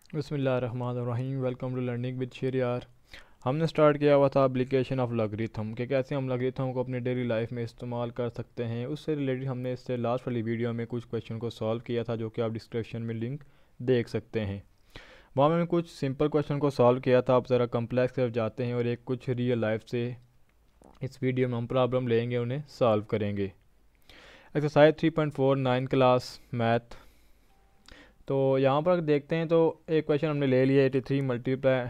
बिस्मिल्लाहिर्रहमानिर्रहीम। Welcome to learning with Sheharyar. हमने start किया हुआ था एप्लीकेशन ऑफ लॉगरिथम कि कैसे हम लॉगरिथम को अपनी डेली लाइफ में इस्तेमाल कर सकते हैं। उससे रिलेटेड हमने इससे लास्ट वाली वीडियो में कुछ क्वेश्चन को सॉल्व किया था, जो कि आप डिस्क्रिप्शन में लिंक देख सकते हैं। वहाँ मैंने कुछ सिंपल क्वेश्चन को सॉल्व किया था। आप ज़रा कम्प्लेक्स तरफ जाते हैं और एक कुछ रियल लाइफ से इस वीडियो में हम प्रॉब्लम लेंगे, उन्हें सॉल्व करेंगे। Exercise 3.49 class math. तो यहाँ पर देखते हैं, तो एक क्वेश्चन हमने ले लिया 83 मल्टीप्लाई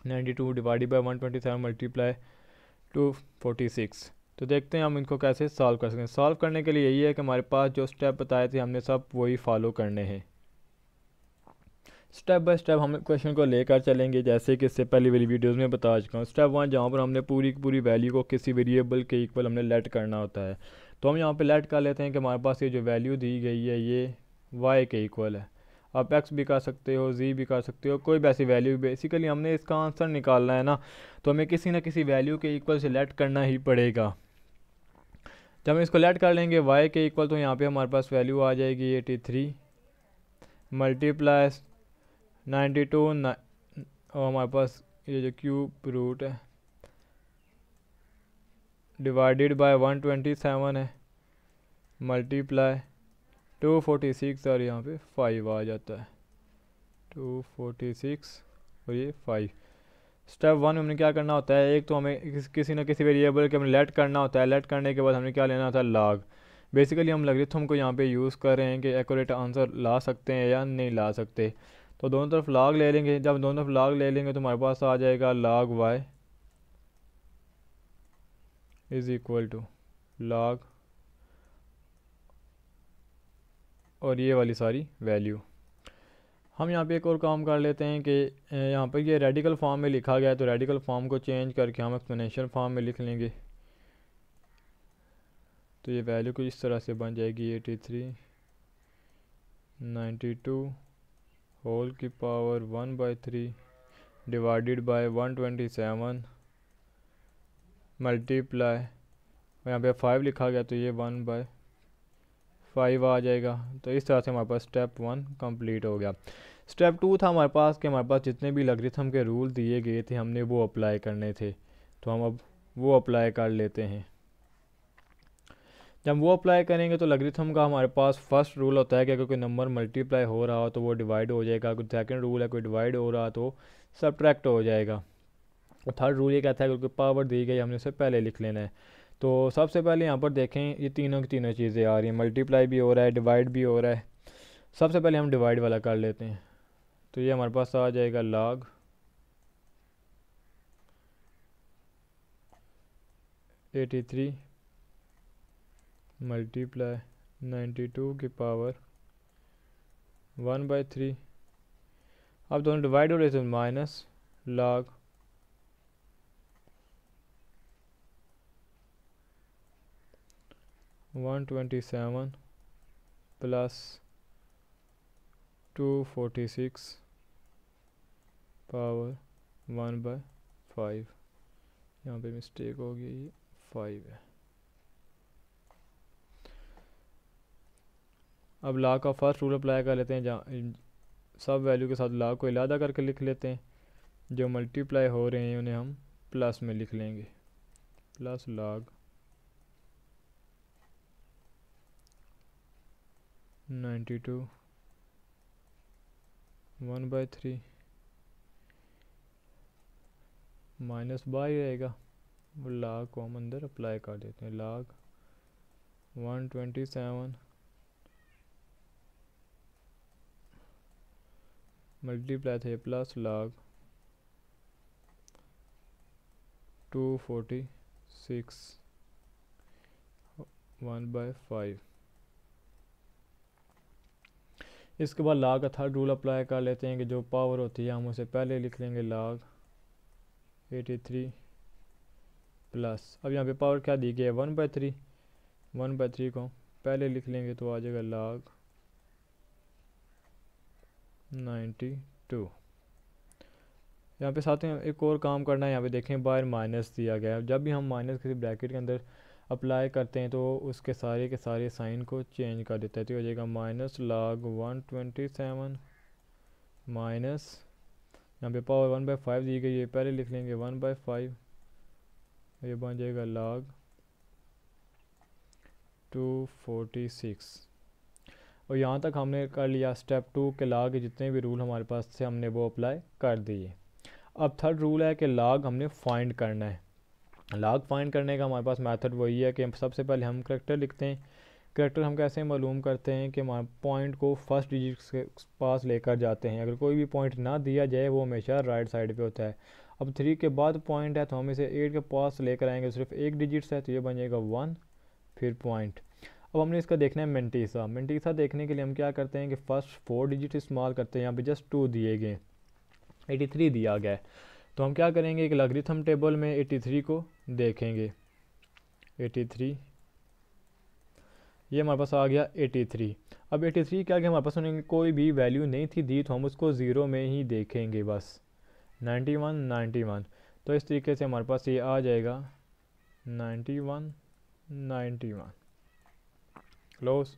92 डिवाइडेड बाई 127 मल्टीप्लाई 246। तो देखते हैं हम इनको कैसे सॉल्व कर सकते हैं। सॉल्व करने के लिए यही है कि हमारे पास जो स्टेप बताए थे हमने सब वही फॉलो करने हैं। स्टेप बाय स्टेप हम क्वेश्चन को लेकर चलेंगे, जैसे कि इससे पहले वाली वीडियोस में बता चुका हूँ। स्टेप 1, जहाँ पर हमने पूरी की पूरी वैल्यू को किसी वेरिएबल के इक्वल हमने लेट करना होता है। तो हम यहाँ पे लेट कर लेते हैं कि हमारे पास ये जो वैल्यू दी गई है ये y के इक्वल है। आप x भी कर सकते हो, z भी कर सकते हो, कोई भी ऐसी वैल्यू। बेसिकली हमने इसका आंसर निकालना है ना, तो हमें किसी ना किसी वैल्यू के इक्वल से लेट करना ही पड़ेगा। जब हम इसको लेट कर लेंगे y के इक्वल, तो यहाँ पे हमारे पास वैल्यू आ जाएगी 83 मल्टीप्लाई 92 और हमारे पास ये जो क्यूब रूट है डिवाइडेड बाय 127 है मल्टीप्लाई 246 और यहाँ पे 5 आ जाता है। 246 और ये 5। स्टेप 1 में हमने क्या करना होता है, एक तो हमें किसी न किसी वेरिएबल के हमें लेट करना होता है। लेट करने के बाद हमने क्या लेना होता है, लॉग। बेसिकली हम लॉगरिथम को यहाँ पे यूज़ कर रहे हैं कि एक्यूरेट आंसर ला सकते हैं या नहीं ला सकते। तो दोनों तरफ लॉग ले लेंगे। जब दोनों तरफ लॉग ले लेंगे तो हमारे पास आ जाएगा log y is equal to log और ये वाली सारी वैल्यू। हम यहाँ पे एक और काम कर लेते हैं कि यहाँ पर ये रेडिकल फॉर्म में लिखा गया है, तो रेडिकल फॉर्म को चेंज करके हम एक्सपोनेंशियल फॉर्म में लिख लेंगे। तो ये वैल्यू कुछ इस तरह से बन जाएगी 83 92 होल की पावर 1/3 डिवाइडेड बाय 127 मल्टीप्लाई, यहाँ पे 5 लिखा गया तो ये 1/5 आ जाएगा। तो इस तरह से हमारे पास स्टेप 1 कंप्लीट हो गया। स्टेप 2 था हमारे पास कि हमारे पास जितने भी लॉगरिथम के रूल दिए गए थे हमने वो अप्लाई करने थे। तो हम अब वो अप्लाई कर लेते हैं। जब वो अप्लाई करेंगे तो लॉगरिथम का हमारे पास फर्स्ट रूल होता है कि अगर कोई नंबर मल्टीप्लाई हो रहा हो तो वो डिवाइड हो जाएगा। कोई सेकंड रूल है, कोई डिवाइड हो रहा तो सब्ट्रैक्ट हो जाएगा। और थर्ड रूल ये कहता है कि कोई पावर दी गई हमने उसे पहले लिख लेना है। तो सबसे पहले यहाँ पर देखें, ये तीनों की तीनों चीज़ें आ रही हैं, मल्टीप्लाई भी हो रहा है, डिवाइड भी हो रहा है। सबसे पहले हम डिवाइड वाला कर लेते हैं। तो ये हमारे पास आ जाएगा log 83 मल्टीप्लाई 92 की पावर 1/3। अब दोनों डिवाइड हो रहे थे, माइनस log 127 प्लस 246 पावर 1/5। यहाँ पे मिस्टेक हो गई, ये 5 है। अब log का फर्स्ट रूल अप्लाई कर लेते हैं, जहाँ सब वैल्यू के साथ log को इलादा करके लिख लेते हैं। जो मल्टीप्लाई हो रहे हैं उन्हें हम प्लस में लिख लेंगे, प्लस log 92 1/3 माइनस बाई रहेगा। वो log को हम अंदर अप्लाई कर देते हैं। log 127 मल्टीप्लाई थे प्लस log 246 1/5। इसके बाद log का थर्ड रूल अप्लाई कर लेते हैं कि जो पावर होती है हम उसे पहले लिख लेंगे log 83 प्लस, अब यहाँ पे पावर क्या दी गई है 1/3। 1/3 को पहले लिख लेंगे तो आ जाएगा log 92। यहाँ पे साथ में एक और काम करना है। यहाँ पे देखें बाहर माइनस दिया गया है। जब भी हम माइनस किसी ब्रैकेट के अंदर अप्लाई करते हैं तो उसके सारे के सारे साइन को चेंज कर देता है। तो हो जाएगा माइनस log 127 माइनस यहाँ पे पावर 1/5 दी गई है, पहले लिख लेंगे 1/5, ये बन जाएगा log 246। और यहाँ तक हमने कर लिया स्टेप 2 के log के जितने भी रूल हमारे पास थे हमने वो अप्लाई कर दिए। अब थर्ड रूल है कि log हमने फाइंड करना है। log फाइंड करने का हमारे पास मेथड वही है कि सबसे पहले हम करैक्टर लिखते हैं। करैक्टर हम कैसे मालूम करते हैं कि हमारे पॉइंट को फर्स्ट डिजिट के पास लेकर जाते हैं। अगर कोई भी पॉइंट ना दिया जाए वो हमेशा राइट साइड पे होता है। अब 3 के बाद पॉइंट है तो हम इसे 8 के पास लेकर आएंगे, सिर्फ एक डिजिट है तो ये बन जाएगा 1 फिर पॉइंट। अब हमने इसका देखना है मेंटीसा। मेंटीसा देखने के लिए हम क्या करते हैं कि फर्स्ट 4 डिजिट इस्तेमाल करते हैं। यहाँ पे जस्ट 2 दिए गए, 83 दिया गया है, तो हम क्या करेंगे कि लॉगरिथम टेबल में 83 को देखेंगे। 83 ये हमारे पास आ गया 83। अब 83 क्या गया हमारे पास, उन्हें कोई भी वैल्यू नहीं थी दी तो हम उसको ज़ीरो में ही देखेंगे बस। 91 91, तो इस तरीके से हमारे पास ये आ जाएगा 91 91 क्लोज।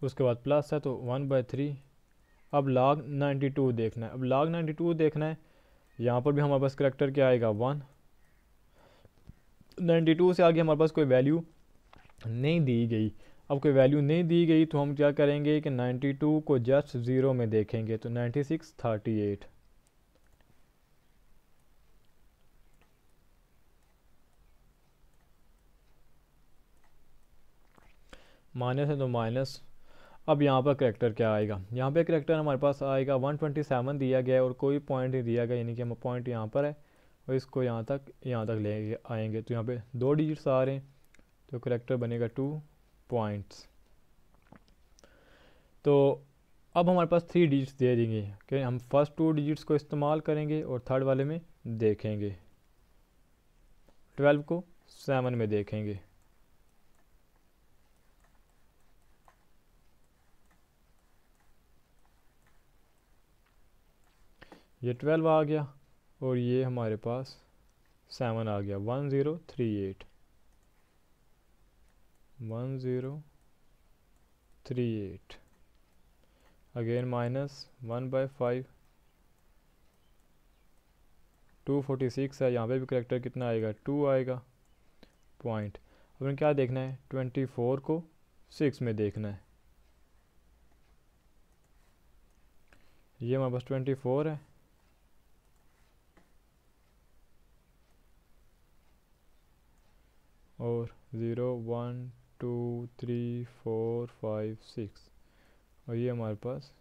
उसके बाद प्लस है तो 1/3। अब log 92 देखना है। अब log 92 देखना है, यहाँ पर भी हमारे पास करैक्टर क्या आएगा 1। 92 से आगे हमारे पास कोई वैल्यू नहीं दी गई। अब कोई वैल्यू नहीं दी गई तो हम क्या करेंगे कि 92 को जस्ट ज़ीरो में देखेंगे, तो 96 38। माइनस है तो माइनस। अब यहाँ पर करैक्टर क्या आएगा, यहाँ पे करैक्टर हमारे पास आएगा 127 दिया गया है और कोई पॉइंट नहीं दिया गया, यानी कि हम पॉइंट यहाँ पर है और इसको यहाँ तक ले आएंगे तो यहाँ पे 2 डिजिट्स आ रहे हैं तो करैक्टर बनेगा 2 पॉइंट्स। तो अब हमारे पास 3 डिजिट्स दे देंगे कि हम फर्स्ट 2 डिजिट्स को इस्तेमाल करेंगे और थर्ड वाले में देखेंगे, 12 को 7 में देखेंगे। ये 12 आ गया और ये हमारे पास 7 आ गया, 1038 1038। अगेन माइनस 1/5 246 है, यहाँ पे भी करैक्टर कितना आएगा 2 आएगा पॉइंट। अब हमें क्या देखना है 24 को 6 में देखना है, ये हमारे पास 24 है और 0 1 2 3 4 5 6 और ये हमारे पास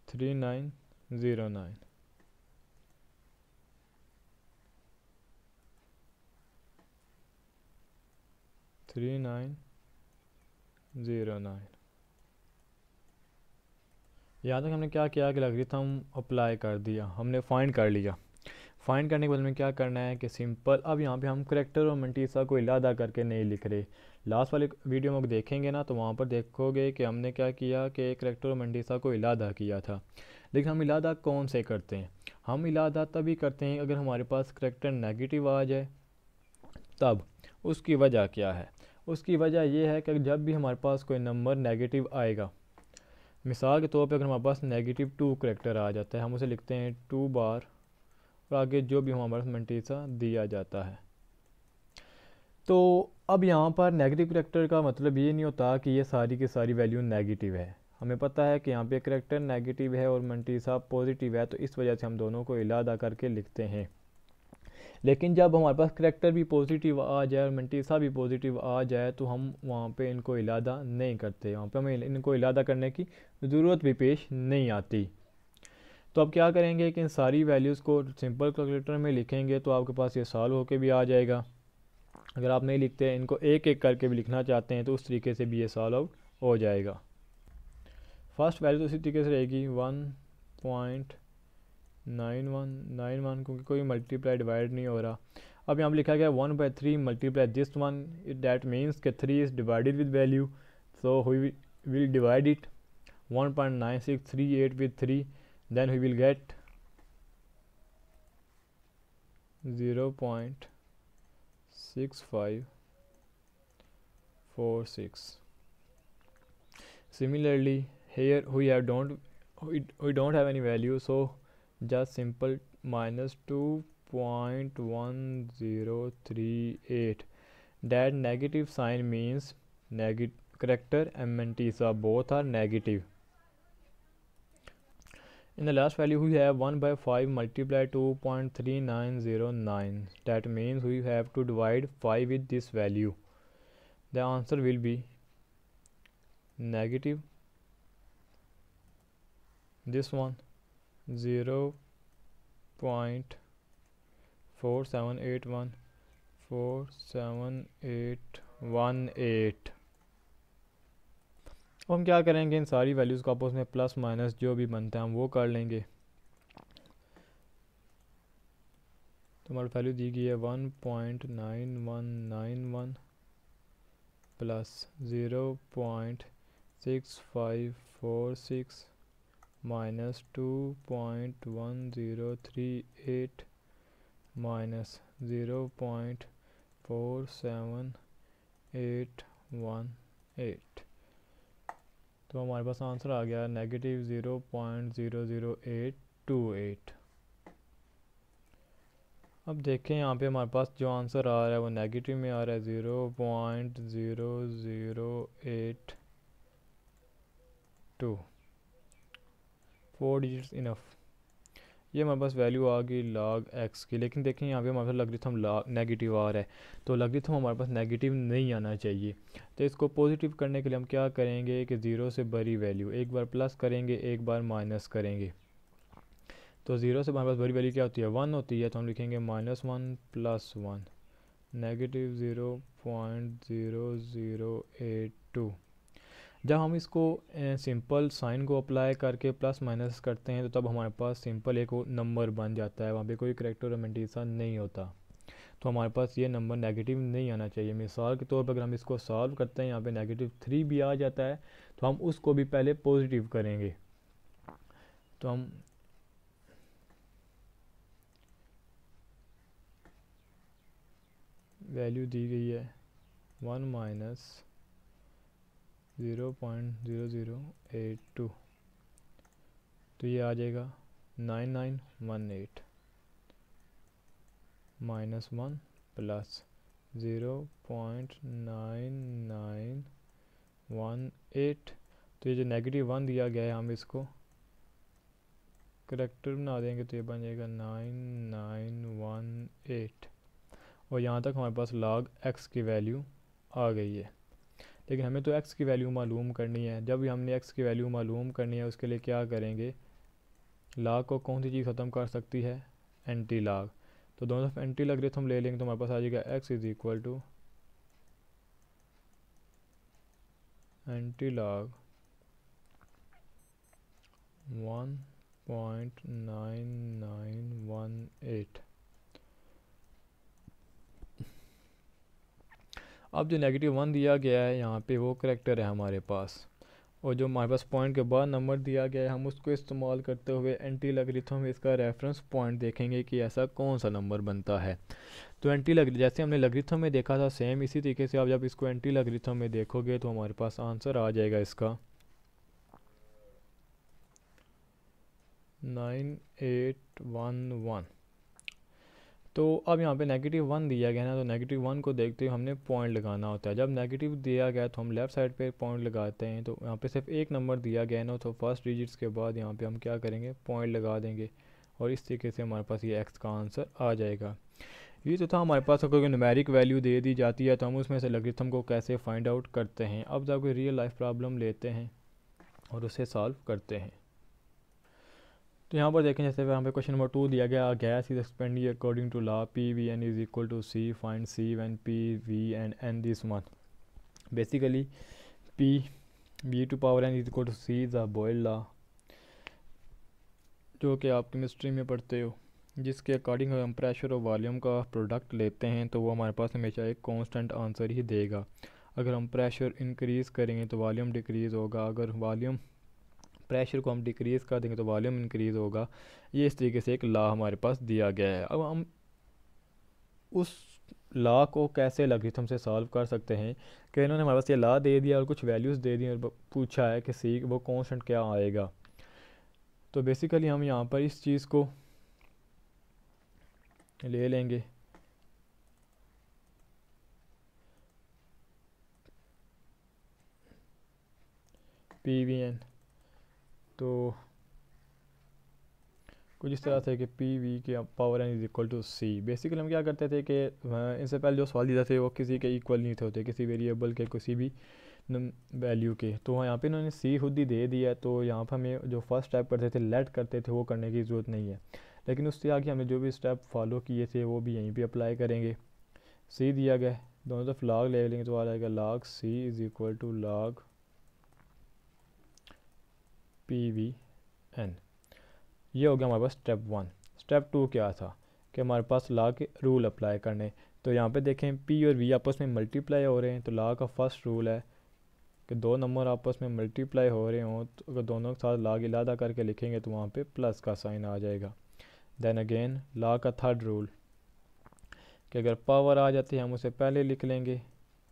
3909। यहाँ तक हमने क्या किया कि लॉगरिथम अप्लाई कर दिया, हमने फाइंड कर लिया। फाइंड करने के बाद में क्या करना है कि सिंपल, अब यहाँ पे हम करैक्टर और मंटीसा को इलादा करके नहीं लिख रहे। लास्ट वाले वीडियो में देखेंगे ना तो वहाँ पर देखोगे कि हमने क्या किया कि करैक्टर और मंटीसा को इलादा किया था। लेकिन हम इलादा कौन से करते हैं, हम इलादा तभी करते हैं अगर हमारे पास करैक्टर नेगेटिव आ जाए तब। उसकी वजह क्या है, उसकी वजह यह है कि जब भी हमारे पास कोई नंबर नेगेटिव आएगा, मिसाल के तौर पे अगर हमारे पास -2 करैक्टर आ जाता है हम उसे लिखते हैं 2 बार और आगे जो भी हमारे पास मंटीसा दिया जाता है। तो अब यहाँ पर नेगेटिव करैक्टर का मतलब ये नहीं होता कि ये सारी की सारी वैल्यू नेगेटिव है। हमें पता है कि यहाँ पे करैक्टर नेगेटिव है और मंटीसा पॉजिटिव है, तो इस वजह से हम दोनों को इलादा करके लिखते हैं। लेकिन जब हमारे पास करैक्टर भी पॉजिटिव आ जाए और मंटीसा भी पॉजिटिव आ जाए तो हम वहाँ पे इनको इलादा नहीं करते, वहाँ पे हमें इनको इलादा करने की ज़रूरत भी पेश नहीं आती। तो अब क्या करेंगे कि इन सारी वैल्यूज़ को सिंपल कैलकुलेटर में लिखेंगे तो आपके पास ये सॉल्व होके भी आ जाएगा। अगर आप नहीं लिखते, इनको एक एक करके भी लिखना चाहते हैं तो उस तरीके से भी ये सॉल्व आउट हो जाएगा। फर्स्ट वैल्यू तो इसी तरीके से रहेगी 1.9191 क्योंकि कोई मल्टीप्लाई डिवाइड नहीं हो रहा। अब यहाँ पर लिखा गया 1/3 multiply this one, that means कि 3 is divided with value, so we will divide it 1.9638 with 3, then we will get 0.6546. Similarly here we have we don't have any value, so just simple minus 2.1038. That negative sign means character MNTs are both are negative. In the last value we have 1 by 5 multiply 2.3909. That means we have to divide 5 with this value. The answer will be negative this one 0.4781 47818. अब हम क्या करेंगे, इन सारी values को आपस में plus minus जो भी बनता है हम वो कर लेंगे। तो हमारी वैल्यू दी गई है 1.9191 प्लस 0.6546 माइनस 2.1038 माइनस 0.47818। तो हमारे पास आंसर आ गया नेगेटिव 0.00828। अब देखें यहाँ पे हमारे पास जो आंसर आ रहा है वो नेगेटिव में आ रहा है 0.0082। 4 डिजिट्स इनफ। ये हमारे पास वैल्यू आ गई log x की, लेकिन देखें यहाँ पे हमारे पास लॉगरिथम नेगेटिव आ रहा है, तो लॉगरिथम हमारे पास नेगेटिव नहीं आना चाहिए। तो इसको पॉजिटिव करने के लिए हम क्या करेंगे कि ज़ीरो से बड़ी वैल्यू एक बार प्लस करेंगे एक बार माइनस करेंगे। तो ज़ीरो से हमारे पास बड़ी वैल्यू क्या होती है 1 होती है, तो हम लिखेंगे -1 + 1 नेगेटिव 0.0082। जब हम इसको सिंपल साइन को अप्लाई करके प्लस माइनस करते हैं तो तब हमारे पास सिंपल एक नंबर बन जाता है, वहाँ पे कोई करैक्टर रोमेंटिसा नहीं होता। तो हमारे पास ये नंबर नेगेटिव नहीं आना चाहिए। मिसाल के तौर पर अगर हम इसको सॉल्व करते हैं यहाँ पे -3 भी आ जाता है तो हम उसको भी पहले पॉजिटिव करेंगे। तो हम वैल्यू दी गई है 1 माइनस 0.0082, तो ये आ जाएगा 9918 माइनस 1 प्लस 0.9918। तो ये जो -1 दिया गया है हम इसको करैक्टर बना देंगे तो ये बन जाएगा 9918। और यहाँ तक हमारे पास log x की वैल्यू आ गई है। लेकिन हमें तो x की वैल्यू मालूम करनी है। जब भी हमने x की वैल्यू मालूम करनी है उसके लिए क्या करेंगे, log को कौन सी चीज़ ख़त्म कर सकती है, एंटी log। तो दोनों तरफ एंटी लॉगरिथम ले लेंगे तो हमारे पास आ जाएगा x is equal to anti log 1.9918। अब जो -1 दिया गया है यहाँ पे वो करैक्टर है हमारे पास, और जो हमारे पास पॉइंट के बाद नंबर दिया गया है हम उसको इस्तेमाल करते हुए एंटी लॉगरिथम में इसका रेफरेंस पॉइंट देखेंगे कि ऐसा कौन सा नंबर बनता है। तो एंटी लॉगरिथम जैसे हमने लॉगरिथम में देखा था सेम इसी तरीके से आप जब इसको एंटी लॉगरिथम में देखोगे तो हमारे पास आंसर आ जाएगा इसका 9811। तो अब यहाँ पे -1 दिया गया ना, तो -1 को देखते हुए हमने पॉइंट लगाना होता है। जब नेगेटिव दिया गया तो हम लेफ़्ट साइड पे पॉइंट लगाते हैं। तो यहाँ पे सिर्फ एक नंबर दिया गया ना, तो फर्स्ट डिजिट्स के बाद यहाँ पे हम क्या करेंगे पॉइंट लगा देंगे और इस तरीके से हमारे पास ये x का आंसर आ जाएगा। ये तो था हमारे पास। अगर कोई न्यूमेरिक वैल्यू दे दी जाती है तो हम उसमें से लॉगरिथम को कैसे फाइंड आउट करते हैं। अब जब कोई रियल लाइफ प्रॉब्लम लेते हैं और उसे सॉल्व करते हैं। तो यहाँ पर देखें जैसे यहाँ पे क्वेश्चन नंबर 2 दिया गया, gas is expanding according to law PVN is equal to C, find C when PVN and this one. Basically PV⁴ is equal to C is a Boyle law, जो कि आप केमिस्ट्री में पढ़ते हो, जिसके according हम प्रेशर और volume का प्रोडक्ट लेते हैं तो वो हमारे पास हमेशा एक कांस्टेंट आंसर ही देगा। अगर हम प्रेशर इंक्रीज़ करेंगे तो वॉल्यूम डिक्रीज़ होगा, अगर वॉल्यूम प्रेशर को हम डिक्रीज़ कर देंगे तो वॉल्यूम इंक्रीज़ होगा। ये इस तरीके से एक लॉ हमारे पास दिया गया है। अब हम उस लॉ को कैसे लॉगरिथम से सॉल्व कर सकते हैं कि इन्होंने हमारे पास ये लॉ दे दिया और कुछ वैल्यूज़ दे दी और पूछा है कि सी वो कांस्टेंट क्या आएगा। तो बेसिकली हम यहाँ पर इस चीज़ को ले लेंगे PVN, तो कुछ इस तरह से कि PV के power n is equal to C. Basically हम क्या करते थे कि इनसे पहले जो सवाल दिए थे वो किसी के इक्वल नहीं थे होते, किसी वेरिएबल के किसी भी वैल्यू के। तो यहाँ पे इन्होंने सी खुद ही दे दिया, तो यहाँ पर हमें जो फर्स्ट स्टेप करते थे लेट करते थे वो करने की ज़रूरत नहीं है, लेकिन उससे आगे हमने जो भी स्टेप फॉलो किए थे वो भी यहीं पे अप्लाई करेंगे। सी दिया गया, दोनों तरफ लॉग ले लेंगे तो आ जाएगा log c is equal to log PVN। ये हो गया हमारे पास स्टेप 1। स्टेप 2 क्या था कि हमारे पास लॉ के रूल अप्लाई करने। तो यहाँ पे देखें P और V आपस में मल्टीप्लाई हो रहे हैं, तो लॉ का फर्स्ट रूल है कि दो नंबर आपस में मल्टीप्लाई हो रहे हों तो अगर दोनों के साथ लॉग इलादा करके लिखेंगे तो वहाँ पे प्लस का साइन आ जाएगा। देन अगेन लॉ का थर्ड रूल कि अगर पावर आ जाती है हम उसे पहले लिख लेंगे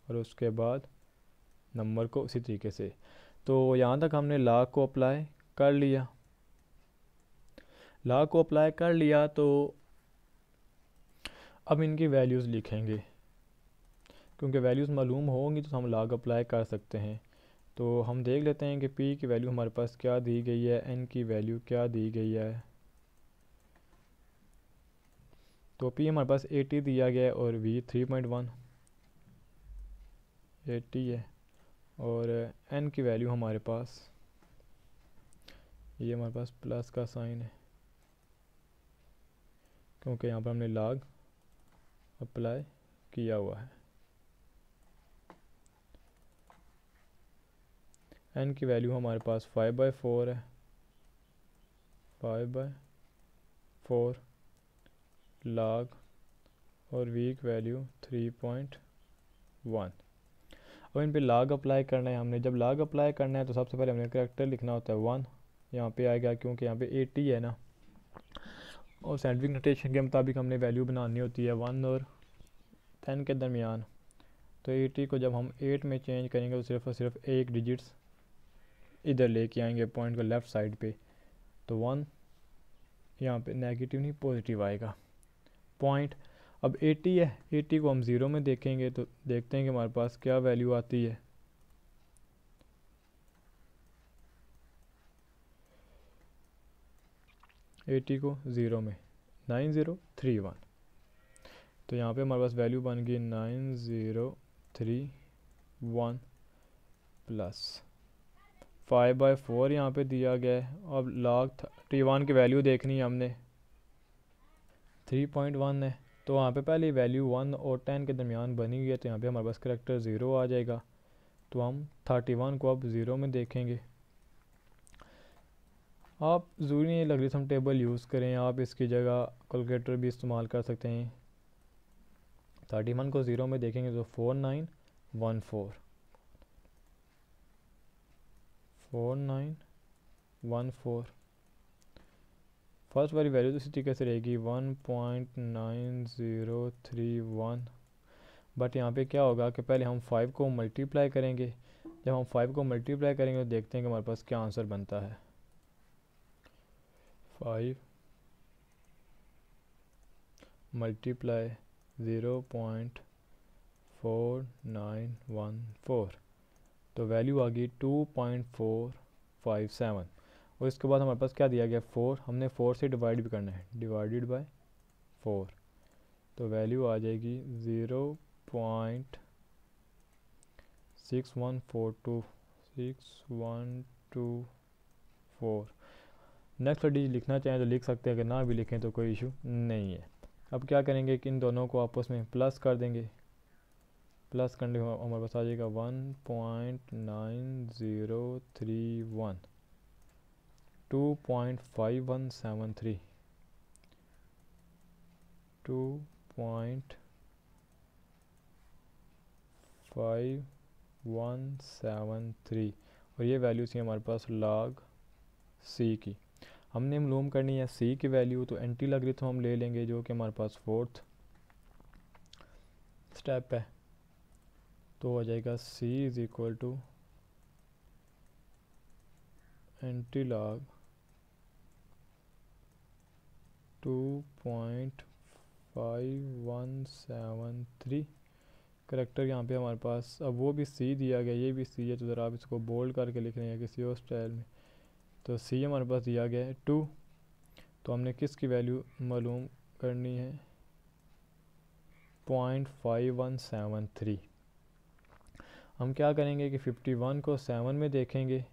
और उसके बाद नंबर को उसी तरीके से। तो यहाँ तक हमने लॉ को अप्लाई कर लिया। लॉ को अप्लाई कर लिया तो अब इनकी वैल्यूज़ लिखेंगे, क्योंकि वैल्यूज़ मालूम होंगी तो हम लॉग अप्लाई कर सकते हैं। तो हम देख लेते हैं कि P की वैल्यू हमारे पास क्या दी गई है, N की वैल्यू क्या दी गई है। तो P हमारे पास 80 दिया गया है और V 3.1 80 है, और N की वैल्यू हमारे पास ये हमारे पास प्लस का साइन है, क्योंकि यहाँ पर हमने लॉग अप्लाई किया हुआ है। N की वैल्यू हमारे पास 5/4 है, 5/4 लॉग, और V की वैल्यू 3.1। अब इन पे लॉग अप्लाई करना है हमने। जब लॉग अप्लाई करना है तो सबसे पहले हमने करैक्टर लिखना होता है 1 यहाँ पे आएगा, क्योंकि यहाँ पे 80 है ना, और साइंटिफिक नोटेशन के मुताबिक हमने वैल्यू बनानी होती है 1 और 10 के दरमियान। तो 80 को जब हम 8 में चेंज करेंगे तो सिर्फ और सिर्फ एक डिजिट्स इधर लेके आएंगे पॉइंट को लेफ़्ट साइड पे, तो 1 यहाँ पे नेगेटिव नहीं पॉजिटिव आएगा पॉइंट। अब 80 है, 80 को हम ज़ीरो में देखेंगे तो देखते हैं कि हमारे पास क्या वैल्यू आती है। एटी को ज़ीरो में 9031, तो यहाँ पे हमारे पास वैल्यू बन गई 9031 प्लस 5/4 यहाँ पे दिया गया है। अब log 31 की वैल्यू देखनी है हमने, 3.1 है, तो वहाँ पे पहले वैल्यू 1 और 10 के दरमियान बनी हुई है, तो यहाँ पे हमारे पास करैक्टर 0 आ जाएगा। तो हम 31 को अब ज़ीरो में देखेंगे। आप ज़रूरी नहीं लॉगरिथम टेबल यूज़ करें, आप इसकी जगह कैलकुलेटर भी इस्तेमाल कर सकते हैं। 31 को ज़ीरो में देखेंगे तो 4914 फर्स्ट वाली वैल्यू तो इसी तरीके से रहेगी 1.9031। बट यहाँ पे क्या होगा कि पहले हम 5 को मल्टीप्लाई करेंगे। जब हम 5 को मल्टीप्लाई करेंगे तो देखते हैं कि हमारे पास क्या आंसर बनता है। 5 मल्टीप्लाई 0.4914, तो वैल्यू आ गई 2.457। और इसके बाद हमारे पास क्या दिया गया 4, हमने 4 से डिवाइड भी करना है, डिवाइडेड बाय 4, तो वैल्यू आ जाएगी 0.6142। नेक्स्ट डिजिट लिखना चाहें तो लिख सकते हैं, अगर ना भी लिखें तो कोई इशू नहीं है। अब क्या करेंगे कि इन दोनों को आपस में प्लस कर देंगे। प्लस करने हमारे पास आ जाएगा 1.9031 2.5173 2.5173, और ये वैल्यू थी हमारे पास log C की। हमने मालूम करनी है C की वैल्यू, तो एंटी लॉगरिथम हम ले लेंगे जो कि हमारे पास फोर्थ स्टेप है। तो हो जाएगा C is equal to anti log 2.5173 character यहाँ पे हमारे पास। अब वो भी सी दिया गया, ये भी सी है, तो ज़रा आप इसको बोल्ड करके लिख रहे हैं किसी और स्टाइल में। तो सी हमारे पास दिया गया है 2। तो हमने किसकी वैल्यू मालूम करनी है, 0.5173। हम क्या करेंगे कि 51 को 7 में देखेंगे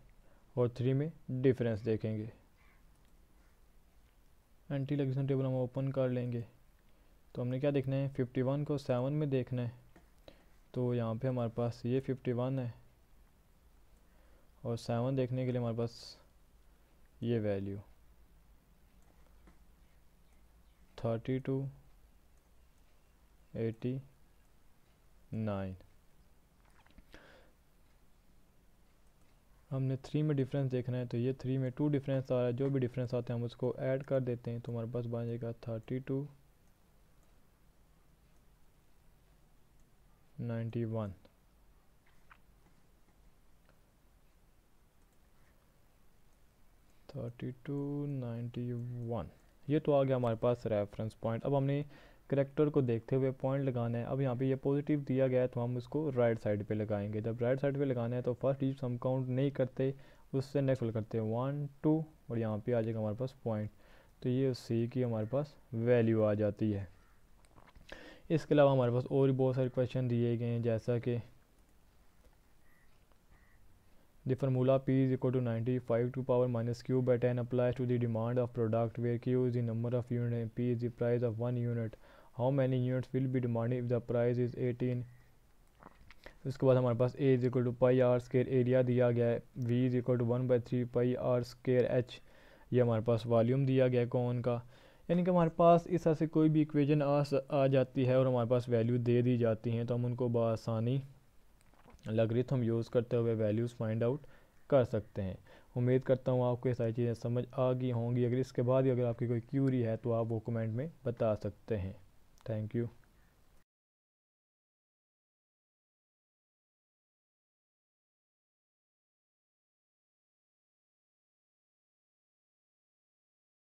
और 3 में डिफरेंस देखेंगे। एंटी लग्रेशन टेबल हम ओपन कर लेंगे। तो हमने क्या देखना है, 51 को 7 में देखना है। तो यहाँ पे हमारे पास ये 51 है और 7 देखने के लिए हमारे पास ये वैल्यू 3289। हमने 3 में डिफरेंस देखना है, तो ये 3 में 2 डिफरेंस आ रहा है। जो भी डिफरेंस आते हैं हम उसको ऐड कर देते हैं, तो हमारे पास बन जाएगा 3291। ये तो आ गया हमारे पास रेफरेंस पॉइंट। अब हमने करेक्टर को देखते हुए पॉइंट लगाना है। अब यहाँ पे ये पॉजिटिव दिया गया है तो हम उसको राइट साइड पे लगाएंगे। जब राइट साइड पे लगाना है तो फर्स्ट डिजिट हम काउंट नहीं करते, उससे नेक्स्ट वाला करते हैं 1 2 और यहाँ पे आ जाएगा हमारे पास पॉइंट। तो ये सी की हमारे पास वैल्यू आ जाती है। इसके अलावा हमारे पास और भी बहुत सारे क्वेश्चन दिए गए हैं, जैसा कि the formula P is equal to 95 to power minus q by 10 applies to the demand of product where q is the number of units and P is the price of 1 unit. How many units will be demanded if the price is 18? उसके बाद हमारे पास a is equal to pi r square area दिया गया है, v is equal to 1/3 pi r square h, ये हमारे पास volume दिया गया है कौन का। यानी कि हमारे पास इस तरह से कोई भी इक्वेशन आ जाती है और हमारे पास वैल्यू दे दी जाती हैं, तो हम उनको बआसानी लॉगरिथम यूज़ करते हुए वैल्यूज़ फाइंड आउट कर सकते हैं। उम्मीद करता हूँ आपको ये सारी चीज़ें समझ आ गई होंगी। अगर इसके बाद ही अगर आपकी कोई क्यूरी है तो आप वो कमेंट में बता सकते हैं। Thank you.